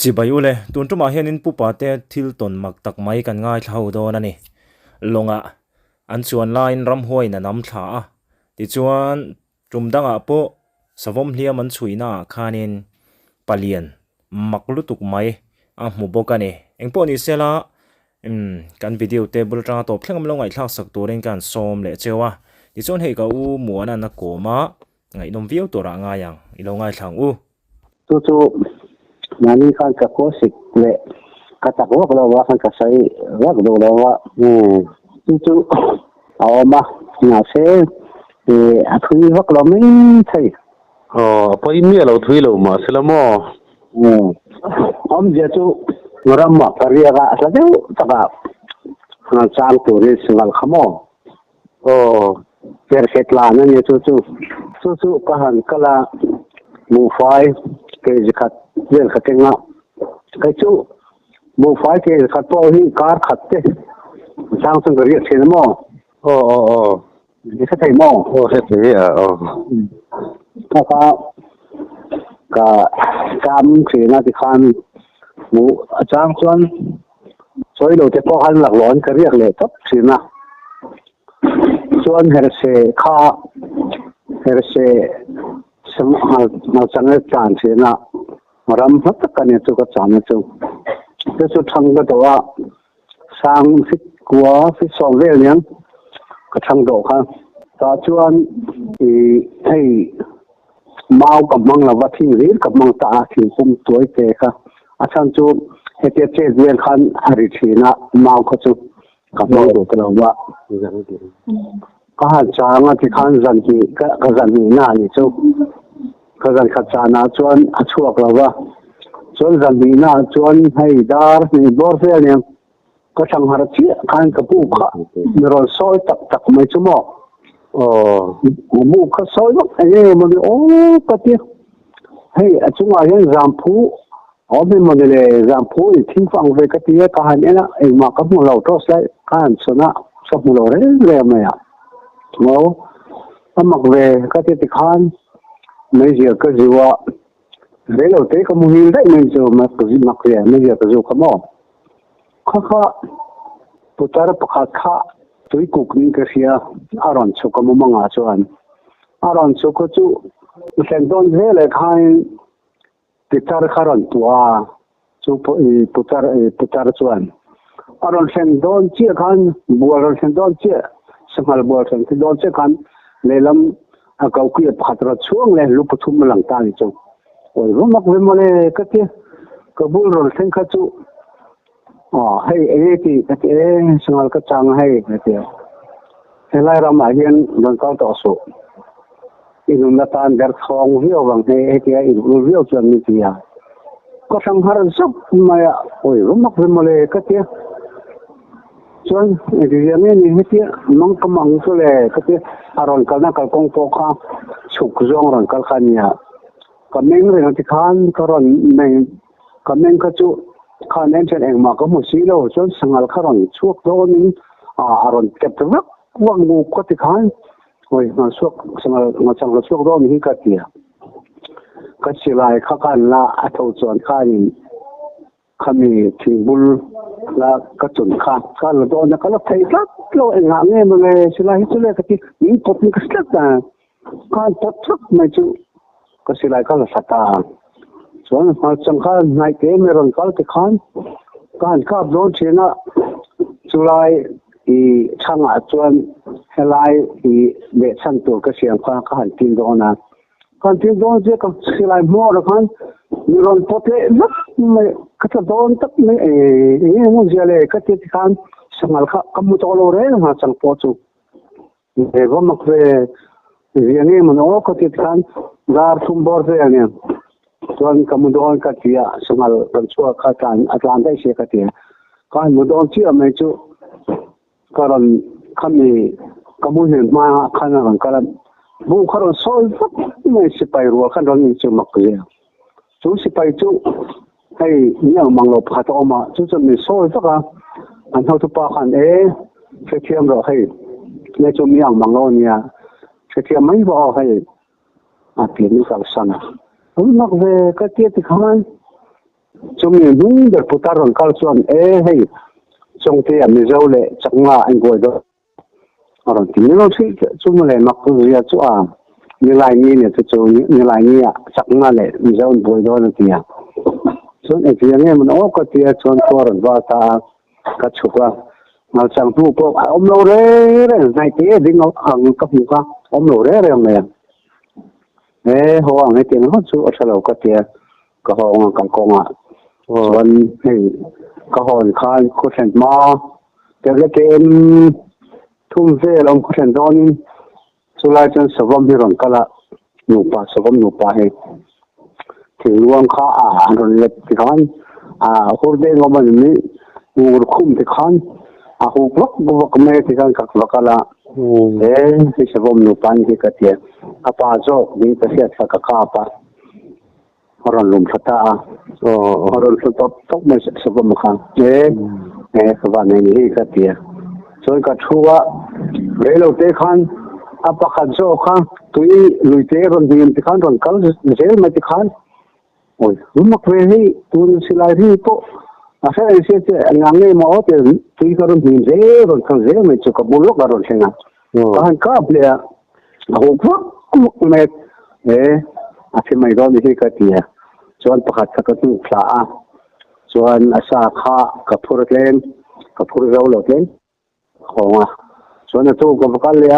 chỉ bay ule tuần truma hian in pupa te thil ton mak tak mai kan ngai thau do na ni longa an chuan line ram hoi na nam tha a ti chuan trumdanga po savom hliam an chuina khanin palian maklutuk mai a hmu bokani engpo ni sela kan video table tanga top thlengam lo ngai thak sak turin kan som le chewa ti chuan hei ka u muana na koma ngai nom viau tora nga yang ilo ngai thang u tu nani kan ka ko sik le ka ta ko ko wa kan ka sai wa ko lo wa tu awama na se a thui wa ko min thai pa imi lo thui lo ma selamo om je tu ram ma pariya ga sa de ta ga na chang tu ri singal khamo per setla na ni tu ka han kala mu fai ke jikat yen khatenga kai chu mu fai ke khat po hi kar khatte sang sang gari thena mo ni kha thai mo he te ka kam khena ti khan mu achang chuan soi lo te po han lak lon kariak le top thina chuan her se mal change chan thina ram hat ka ne chu ka chan chu te chu thang da dawa sang fit kwa fit som ve lian ka thang do kha ta chuan thei mau ka mang la wa thing ri ka mang ta thing pum toy te kha achan chu he te che zen khan hari thina mau kha chu ka mang do ka wa ka ha changa ti khan zan ki ka zan ni na ni chu ka zan kha chana chuan a chuak la wa chuan zan ni na chuan hei dar ni bor fe lian ka thang har chi khan ka pu kha mi ron soi tak mai chu mo mu kha soi ba ai mo ni ka ti hei a chunga hian zampu obi mo le zampu I thing fang ve ka ti ka han ena ei ma ka mo lo to sai kan sona sa mu lo re ma ya mo amak ve ka ti khan mai ji ka jiwa re lo te ka mu hi dai mai jo ma ka ji mak ya mai ji ka jo ka mo kha putar pakha kha tui kukni ka sia aron chu ka mu manga chuan aron chu ko chu sen don ve le khain pitar kharon tua chu putar chuan aron sen don chi khan bual sen don chi samal bual sen don chi khan lelam a kau ki phatra chuang le lu pathum lang ta ni chu oi ro mak ve mo le ka ti ka bul ro sen kha chu hei ti ka ti samal ka chang hei ka ti helai ram a hian don ka to so inum na tan der thong hiao wang he ti ai ru riao chuan ni ti ya ko sang har sop ma ya oi ro mak ve mo le ka ti chuan ri ya ni he ti mang ka mang so le ka ti aron kal na kal kong po kha chuk zong ron kal khan ya ka meng re ti khan ka ron meng ka meng ka chu khan en chen eng ma ka mu si lo chuan sangal kha ron chuak do ni aron kep ta wang mu ko ti khan oi ma chuak sangal ma chang lo chuak do ni ka ti ya ka chi lai kha kan la a tho chuan khan khami thingul la ka chun kha ka lo do na ka la thei tlak lo enga nge mo le sila hi chule ka ti ni pot ni ka slak ta ka tot thak mai chu ka silai ka la sata chuan ma chang kha nai ke me ron kal te khan kan ka don chena chulai changa chuan helai le chan tur ka siam kha ka han tin do na kan tin do je ka silai mo ra khan mi ron pote lak me ka ta don tak me mo jale ka ti khan sangal kha kamu to lo re ma chang po chu e go mak ve riani mo no ka ti khan dar thum bor ve ani chuan kamu don ka tia sangal ran chua kha kan atlan dai se ka ti kan mu don chi a me chu karon khami kamu hen ma khana ran karam bu kharon sol fak me sipai ro khan ron ni chu mak ye chu sipai chu hei niang manglo pha to ma chu chu mi sol faka an thau tu pa khan se thiam ro hei ne chu miang manglo nia se thiam mai bo hei a pi ni ka sana mak ve ka ti khan chúng mình đúng được phụ ta rồi cao xuân hay trong thế à mình dâu lệ chẳng là anh gọi đó rồi thì nó suy chúng mình lại mặc cái gì chỗ à như lại như này chỗ như lại như à chẳng là lệ mình dâu gọi đó là gì à cho nên thì anh em mình ốp cái tiền cho tôi rồi và ta cái chỗ à mà chẳng thu có ông lâu đấy này thế đi nó ăn cái gì cả ông lâu đấy rồi này hoa ngày tiền nó chú ở sau cái tiền cái hoa cầm công àส่วนก็หอนคานโคเซนมาแต่ละเกมทุ่มเทลงโคเซนตอนสุดท้ายจนสวมที่รอนก็ละหนูป่าสวมหนูป่าให้ถึงรวมข้าโดนเล็บที่ขันหัวเด้งออกมาอย่างนี้หัวคุ้มที่ขันหัวพวกเมย์ที่ขันกักวักละที่สวมหนูป่าที่กระเทียป้าโจ้นี่ประเทศสักข้าป้าorang lum kata orang tok mai sebab makan sebab ini kata so kat chua relo te khan apa khajo khan tui luite ron din te khan ron kal zel mai te khan oi rumak ve hi tun silai ri to asa ese te ngange mo te tui karon din zel ron kal zel mai chuka bulok ron senga kan ka plea ho phuk me afi mai ron hi katiaส่วนประคัดสักตู้ปลาส่วนอาสาข้ากับผู้เล่นกับผู้เราเล่นของส่วนตู้กับกันเลย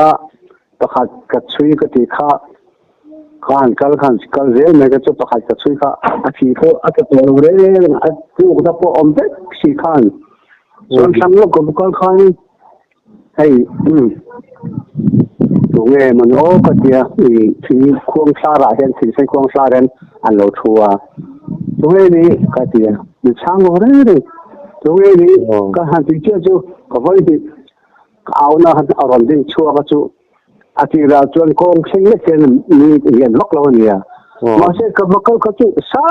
ประคัดกับช่วยกับที่ข้าขันกันเรื่องนี้ก็จะประคัดกับช่วยข้าอาทิตย์ก็อาจจะตัวเรื่องตู้กับพวกอมเด็กสี่ขันส่วนสังลูกกับกันขันให้ตรงนี้มันโอ้ก็เดียวที่ควงซาระเห็นที่ใช้ควงซาเรนอันเราชัวตรงนี้ก็เดียวมันช่างอะไรเลยตรงนี้ก็หันที่เจ้าจูก็ว่าที่เอาหน้าหันเอารอนที่ชัวก็จูอาทิตย์เราจวนกองเสียงเล็กมีเรียนล็อกเราเนี่ยมาเสกก็จูสา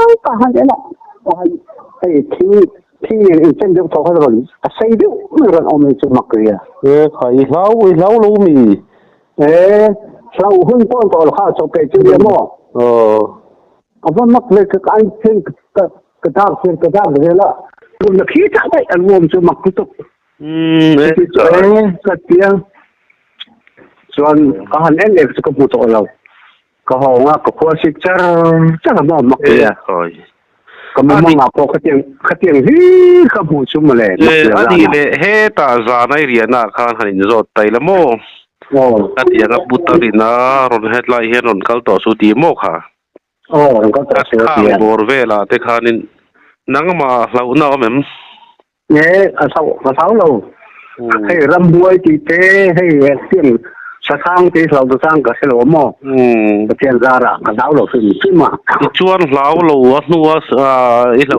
ยก็หันเองละไอ้ที่เช่นเดียวกับเขาเลยใส่เดียวไม่รันเอาไม่จุมักเลยใครเล่ารู้มีเราหุ้นต้นต่อข้าจบไปจุดเดียวมั้งเอาว่ามักเลยก็ไอ้เช่นกระดาษเลยละคุณนักขี้จับได้อันรวมจุมักกุตุก็เตียงส่วนก็หันเองเลยก็พูดต่อเราก็ห้องก็ควรสิจะทำมักเลยก็มันมองพอขเตียงฮีก็พูดชุ่มเลยอันนี้เลยเฮตาจานไอเรียนข้างหันจอดไตละโมอันนี้ก็บุตรีนะรถเฮดไลเฮรถกัลต่อสุดีโมค่ะก็ต่อสุดีบอร์เวลาเทคานินนังมาเราหน้ามั้งอาเท้าเราให้รำบวยตีเตให้เสียงสะท้างที่เราต้องสร้างกับเสลโมเทียนซาระกับดาวเราขึ้นมาชวนเรานัวอีเรา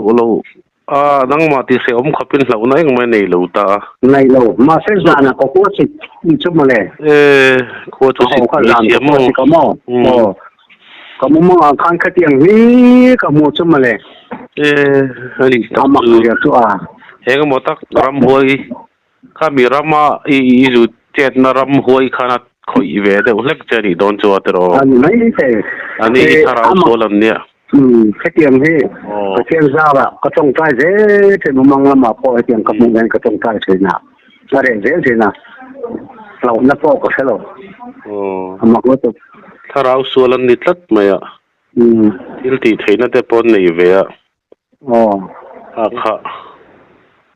นังมาที่เสียมขับเป็นเราไหนก็ไม่ในเราตาในเรามาเส้นจานะก็ควรสิชุบมาเลยควรจะสิเสียมก็มองข้างขเตียงนี้ก็มูชุบมาเลยอันนี้ทำมาเยอะตัวเฮ้ก็หมดตักรำหวยข้ามีรำมาอีจุดเจ็ดนรำหวยขนาดคอยเวเดอเล็กจะนี่โดนจัวตรออันนี้ใช่อันนี้ถ้าเราโซลัมเนี่ยขเตียงที่เทียนซาระก็ต้องใช้เจ๊ที่มันมองมาพอเตียงกับมุงเงินก็ต้องใช้เสียนะอะไรเจ๊เสียนะเราหน้าพอก็ใช่หรอมาก็ต้องถ้าเราโซลัมนิดลัดไหมอ่ะที่ที่ไทยนั่นแต่ปนในเวะค่ะ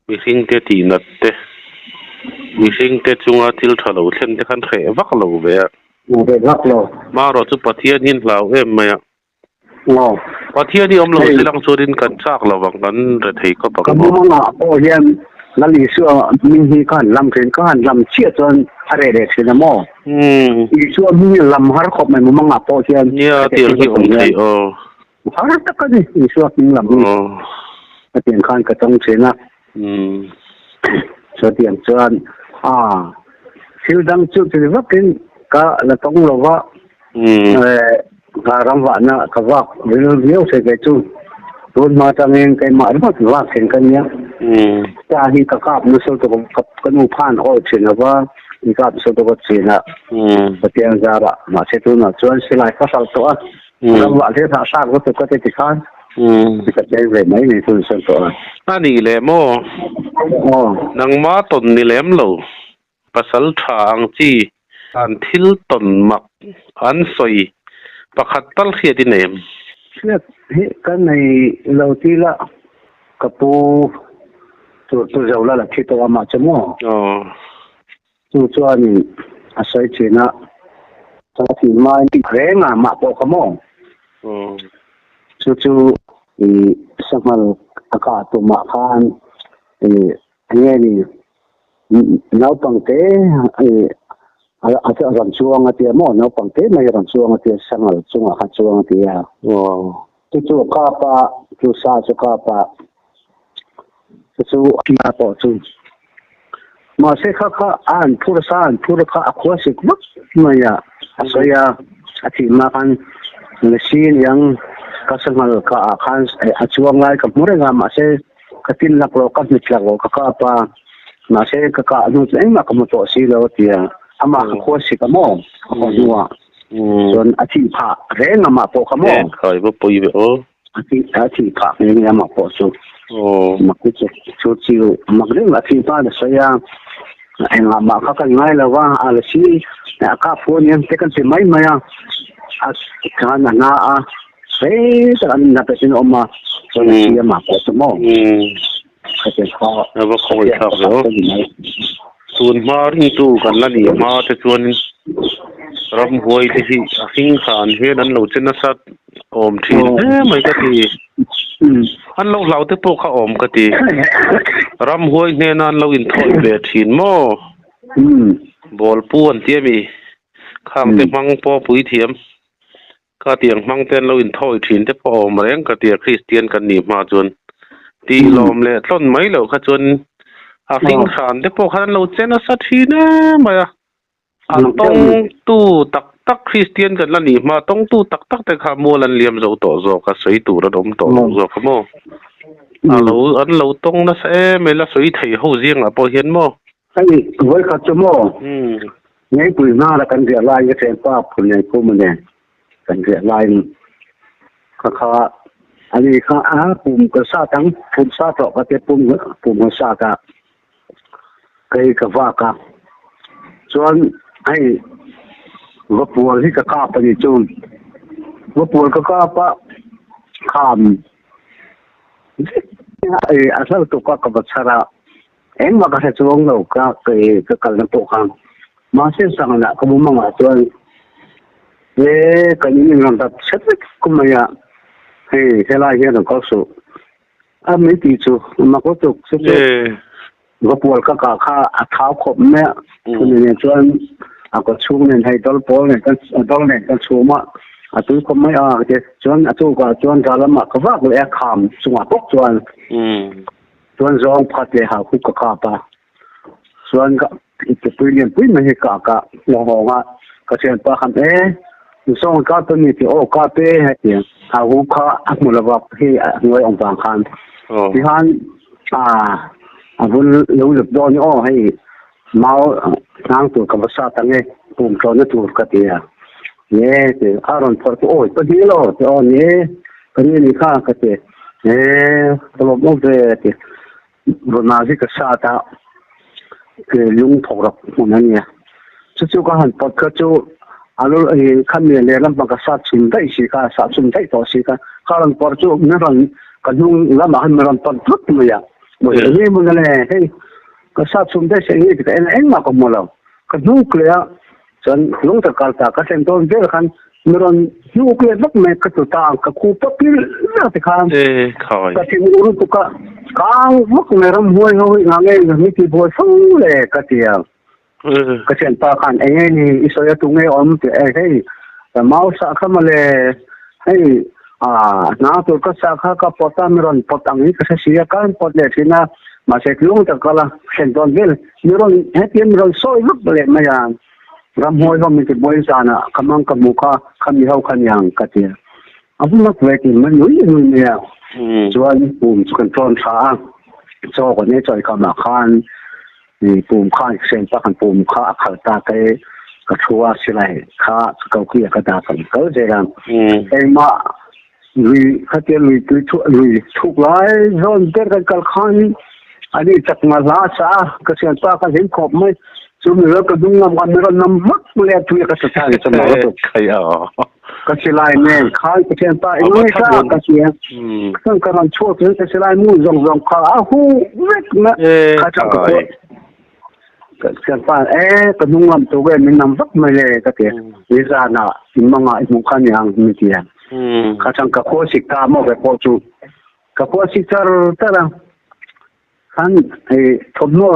มีสิ่งที่ตีนัดเตมีสิ่งที่จงอาทิลทะเลเช่นที่ขันเขวักเราเวะวักเรามาเราจะปฏิญาณเราไหมอ่ะปฏิญาณอมเราสิลังสุรินกันจากเราบางนั้นเรื่องที่ก็บอกก็มองอ่ะโอ้ยนั่นลิชัวมีฮีกันลำเส้นกันลำเชี่ยจนอะไรเด็กสินะโมอีชัวมีลำฮาร์คอบมันมองอ่ะโอ้ยเนี่ยเดี๋ยวที่ผมที่ฮาร์ตก็ดีอีชัวมีลำนี่เตียงขันก็ต้องเสียนะส่วนเตียงจวนสิวดังจุดที่ว่ากินก็เราต้องรู้ว่าการรำหวานนะก็ว่าเลี้ยวเสียใจจุดรุ่นมาจังเองไก่หมาหรือว่าเสียงกันเนี้ยจะให้กระกาบนุสตัวกับกันอุพันโอ้เสียนะว่าอีกาบนุสตัวก็เสียนะปฏิญาณจาระมาเสียตัวน่ะจวนสิไลก็สาวตัวรำหวานที่ถ้าสร้างก็ตัวก็ติดขัน cái cái về mấy này tôi sẽ có อันนี้แหละโม นังมาตนนี่แหลมโลปัสสาวะทางจีอันทิลตนมักอันสวยประคัดตัลเขียดิเนม cái cái này lâu tí là cáiปูtôi giàu là khi tôi mà chấm mỏ อ๋อ tôi cho anh sợi chỉ na cho thì mai đi khé mà bộ cái mỏ อ๋อ chú thì sao mà cả tụi mà khan thì anh em thì nấu bằng thế ở gần chuông thì mỏ nấu bằng thế mà gần chuông thì sang ở chuông ở chuông thì อ๋อ chú kapa chú sa chú kapa chú kia bỏ chú mà sẽ khác anh phu sa anh phu khác quá sức mất mà ya so ya thì mà anh là xin yang các sang ở cả khăn ở chuông lại các mũi ra mà sẽ các tin lạc lô các nhật lạc lô các kapa mà sẽ các cả nút lấy mà các một tổ xí rồi thì ama quá sức cái mỏ không nhiềuส่วนอาชีพผ่าแรงมาปอกขโมย เคยบ่ปุยโอ อาชีพผ่าเนี่ยมาปอกสุด โอ้ มาคุยชุดชิวมาเรื่องอาชีพผ่าเนี่ยสยามเอ็งมาเขากันง่ายเลยว่าอะไรสิอาคาพูเนี่ยเทกันสิไม่มาการงานเฮ้ยแต่อันนั้นเป็นออกมาส่วนอาชีพมาปอกสมองเขาจะขอ แล้วบ่คุยครับโอส่วนมาที่ตู้กันละนี่มาแต่ส่วนรำหวยที่หิ้งขานเฮ็ดนั้นเราจะนัดอมทีไม่ก็ทีอันเราที่พวกเขาอมก็ทีรำหวยเนี่ยนั้นเราอินทอยเบทีนโมบอลป้วนเตี้ยมีข้างเต็มมังปอปุ๋ยเทียมก็เตียงมังเต้นเราอินทอยทีนที่พออมแรงก็เตียคริสเตียนกันหนีมาจนตีลมเลยต้นไม้เราก็จนหิ้งขานที่พวกเขาเราเจนสัตทีนะมาอันต้องตู้ตักคริสเตียนกันละนี่มาต้องตู้ตักแต่ขาโมลันเลียมเราต่อจอกับสวยตู้ระดมต่อจอขโมเราต้องนะเอ๊ไม่ละสวยไทยหูเสียงอ่ะพอเห็นมั้งไอ้ไว้ขัดจมูกไงปุ๋ยหน้าละกันเรียลายก็เทนป้าปุ๋ยไงกูมันเนี่ยกันเรียลายข้าอันนี้ข้าปุ่มกระซ่าทั้งปุ่มซ่าต่อกับเตปุ่มกระซ่ากับไก่กับว่ากับส่วนไอ้วัวปัวที่กระกาปนี่จูนวัวปัวกระกาปะขามไอ้อาศัยตัวก็กับชาระเอ็งมาก็จะช่วงเราก็เคยก็กันแล้วตัวข้างมาเส้นสังละก็มุ่งมาส่วนกันนี่มันแบบเช็ดก็ไม่อะให้เท่าไรเงี้ยเราก็สู้ไม่ตีจูมาก็ถูกสุดวัวปัวก็กะข้าเท้าขบแม่คนนี้ส่วนก็ชูเนี่ยให้ตอลโป้เนี่ยกันตอลเนี่ยกันชูมาตัวก็ไม่เดี๋ยวส่วนตัวก็ส่วนการละมาก็ว่าเลยขามสงบส่วนร้องพัดเลยหาคุกกะปะส่วนก็จะปุยเรียนปุยไม่ให้กะลองว่าก็เช่นปะคำส่งก็ตัวนี้ที่โอ้ก็เป้ให้เนี่ยหาคุกก็มูลว่าที่หน่วยองค์การคันที่ฮันบุญรู้หลุดโดนอ้อให้เมาทางตัวกับภาษาตั้งไงปุ่มโซนตัวกติยาเนี่ยแต่อารมณ์พอตัวโอ้ยพอดีแล้วแต่อ๋อเนี่ยคนนี้นี่ข้ากติตลบมุกเลยบนมาที่กษัตริย์คือลุงถกรับคนนั้นเนี่ยจู่ๆก็หันปดก็จู่อาลูขั้นเนี่ยลำบากกษัตริย์ชุนได้สิกาสัตว์ชุนได้ต่อสิกาข้ารันปดจู่นั่นรันกันลุงลำบากหันมารันปดทุกตัวอย่างเมื่อนี้มึงอะไรเฮ้ยก็ทราบสมได้เสียงนี้แต่เอ็งมาก็มัวแล้วก็นุกเลยจนลุงตะการตาก็เส้นต้นเดียวกันเมื่อนุกเลยลักแม่ก็ตัวต่างก็คู่ปั๊บนี่น่าจะข้ามก็ที่อุรุตุก็กางลักแม่รำหวยเขางานเองมีที่บัวสู้เลยก็เที่ยวก็เส้นตากันเองนี่อิสระตรงนี้อมแต่เฮ้ยแต่เมาสักมาเลยให้น้าตัวก็สักก็ปอดตามรันปอดอังนี้ก็เสียกันปอดเลยสินะมาเสกลุงตะกละเส้นต้นเดียวมีรันเฮ้ยมีรันซอยลุกเลยไม่ยังรำหวยเขามีที่บริษัทนะขมังขมุกขมีเขาขันยังก็เที่ยวอาบุญนักเวทีมันอยู่ยังไงเนี่ยส่วนปุ่มสุขันตอนช้าโซ่คนนี้จอยกำลังขันนี่ปุ่มข้าเส้นปะขันปุ่มข้าขัดตาเกยกระชัวสิไรข้าเกาเกี่ยกระดาษกันก็เจริญเอ็งมา ลุยเขาจะลุยทุกหลายโซนเดินกันกัลขันอันนี้จากมาลาซาก็เสียงป้าก็เห็นขอบไหมซุ่มเหลือก็ดุงงามกันไม่รู้น้ำมัดเลยทุยก็จะใช่สมองก็ ใครอ๋อ ก็เสียลายแม่ขายก็เสียงป้าอีกไม่ทราบก็เสียเครื่องกำลังชั่วถึงก็เสียลายมู่จงขาหูเล็กนะข้าจังก็เสียงป้าก็ดุงงามตัวเว้นมันน้ำมัดไม่เลยก็เสียวิจารณ์น่ะอิมังอ่ะอิมุขันยังไม่เสียข้าจังก็โคสิกามอไปโคจูก็โคสิกาแต่ละขันทบโน่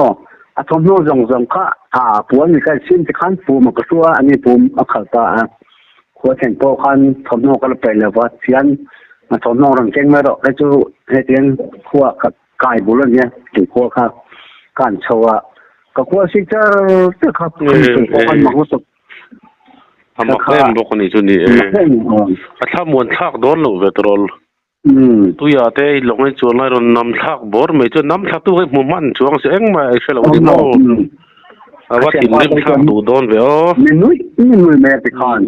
ทบโน่จงข้าผัวมีการสิ้นที่ขันปูมันก็ชัวอันนี้ปูมาขัดตาหัวเส้นโตขันทบโน่ก็เลยไปเลยว่าเสียนทบโน่รังเก่งไม่หรอกแล้วจู่ให้เตียนขัวกายบุรุษเนี่ยถึงขัวครับการโชว์ก็ขัวสิกาแต่ครับขันมาหัวสุดทำมาเล่นบอกคนนี้ชุนี่ถ้ามวนทักโดนหรือเวทรอลตัวอยากได้ลงให้ชวนให้เรานำทักบอร์ไม่จนนำทักตัวให้มุมันช่วงเสียงมาไอ้เชลล์ดิโม่ว่าถิ่นริมทักดูโดนเว้ยนี่นุ้ยแม่ไปคอน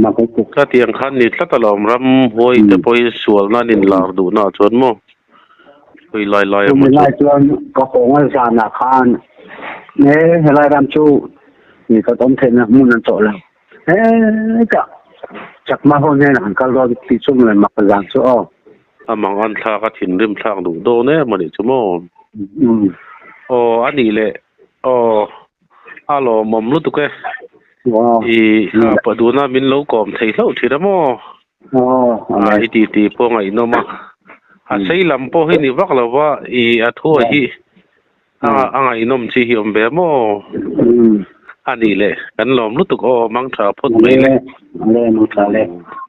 มาก็กุกก็เตียงขันนี่ถ้าตลอดรำหวยจะไปสวนนั่นนินลาดูน่าชวนมั้งไปลอยมันลอยชวนก็คงว่าสานาคานเนี่ยลอยรำชูนี่ก็ต้องเทนนะมุ่งนั่นโตแล้วก็จากมาคนนี้นะก็รอที่ช่วงเลยมาประจานชั่วมังอันทากถิ่นริมทางดูโดนเนี่ยมันนี่ชั่วโมงอันนี้แหละฮัลโหลมอมรู้ตุกปดูน่ามินโลกอมไทยเล่าทีละโมตีพวกไอ้นมาใช้ลำโพให้นี่วักแล้วว่าทั่วที่ไอ้นมชีหิมแบบโมอันนี้แหละกันหลอมรู้ตุกมังถาพูดไปเลยมุทาเลย